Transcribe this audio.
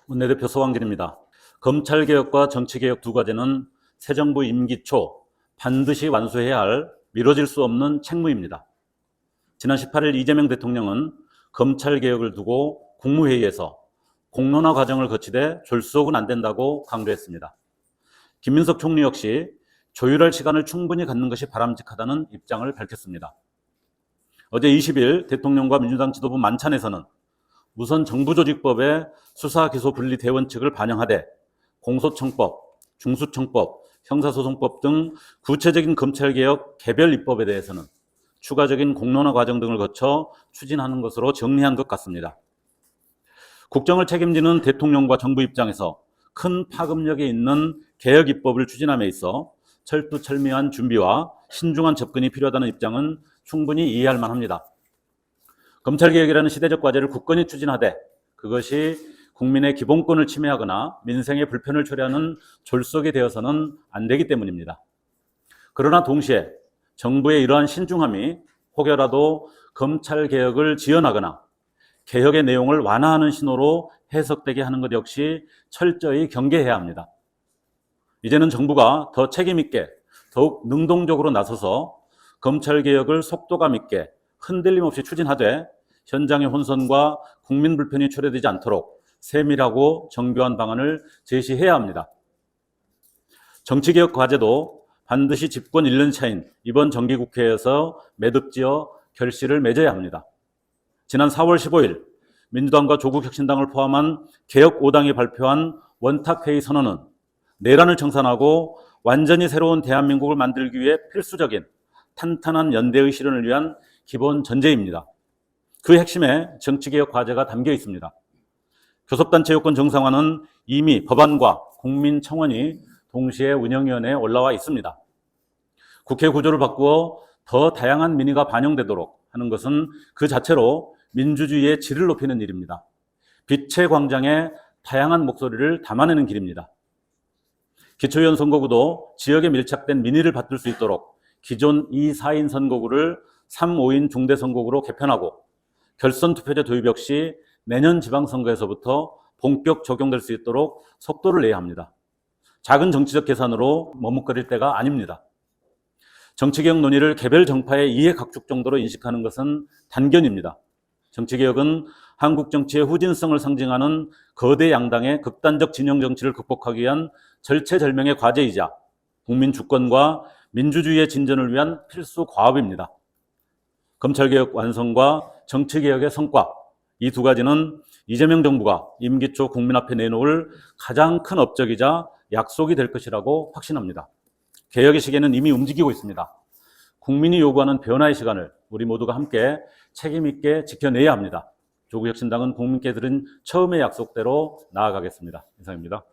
원내대표 서왕진입니다. 검찰개혁과 정치개혁 두 과제는 새 정부 임기 초 반드시 완수해야 할 미뤄질 수 없는 책무입니다. 지난 18일 이재명 대통령은 검찰개혁을 두고 국무회의에서 공론화 과정을 거치되 졸속은 안 된다고 강조했습니다. 김민석 총리 역시 조율할 시간을 충분히 갖는 것이 바람직하다는 입장을 밝혔습니다. 어제 20일 대통령과 민주당 지도부 만찬에서는 우선 정부조직법의 수사기소 분리 대원칙을 반영하되 공소청법, 중수청법, 형사소송법 등 구체적인 검찰개혁 개별 입법에 대해서는 추가적인 공론화 과정 등을 거쳐 추진하는 것으로 정리한 것 같습니다. 국정을 책임지는 대통령과 정부 입장에서 큰 파급력이 있는 개혁 입법을 추진함에 있어 철두철미한 준비와 신중한 접근이 필요하다는 입장은 충분히 이해할 만합니다. 검찰개혁이라는 시대적 과제를 굳건히 추진하되 그것이 국민의 기본권을 침해하거나 민생의 불편을 초래하는 졸속이 되어서는 안 되기 때문입니다. 그러나 동시에 정부의 이러한 신중함이 혹여라도 검찰개혁을 지연하거나 개혁의 내용을 완화하는 신호로 해석되게 하는 것 역시 철저히 경계해야 합니다. 이제는 정부가 더 책임있게 더욱 능동적으로 나서서 검찰개혁을 속도감 있게 흔들림 없이 추진하되 현장의 혼선과 국민 불편이 초래되지 않도록 세밀하고 정교한 방안을 제시해야 합니다. 정치개혁 과제도 반드시 집권 1년 차인 이번 정기국회에서 매듭지어 결실을 맺어야 합니다. 지난 4월 15일 민주당과 조국혁신당을 포함한 개혁 5당이 발표한 원탁회의 선언은 내란을 청산하고 완전히 새로운 대한민국을 만들기 위해 필수적인 탄탄한 연대의 실현을 위한 기본 전제입니다. 그 핵심에 정치개혁 과제가 담겨 있습니다. 교섭단체 요건 정상화는 이미 법안과 국민청원이 동시에 운영위원회에 올라와 있습니다. 국회 구조를 바꾸어 더 다양한 민의가 반영되도록 하는 것은 그 자체로 민주주의의 질을 높이는 일입니다. 빛의 광장에 다양한 목소리를 담아내는 길입니다. 기초의원 선거구도 지역에 밀착된 민의를 받들 수 있도록 기존 2, 4인 선거구를 3, 5인 중대선거구로 개편하고 결선 투표제 도입 역시 내년 지방선거에서부터 본격 적용될 수 있도록 속도를 내야 합니다. 작은 정치적 계산으로 머뭇거릴 때가 아닙니다. 정치개혁 논의를 개별 정파의 이해 각축 정도로 인식하는 것은 단견입니다. 정치개혁은 한국 정치의 후진성을 상징하는 거대 양당의 극단적 진영 정치를 극복하기 위한 절체절명의 과제이자 국민 주권과 민주주의의 진전을 위한 필수 과업입니다. 검찰개혁 완성과 정치개혁의 성과, 이 두 가지는 이재명 정부가 임기 초 국민 앞에 내놓을 가장 큰 업적이자 약속이 될 것이라고 확신합니다. 개혁의 시계는 이미 움직이고 있습니다. 국민이 요구하는 변화의 시간을 우리 모두가 함께 책임 있게 지켜내야 합니다. 조국혁신당은 국민께 드린 처음의 약속대로 나아가겠습니다. 이상입니다.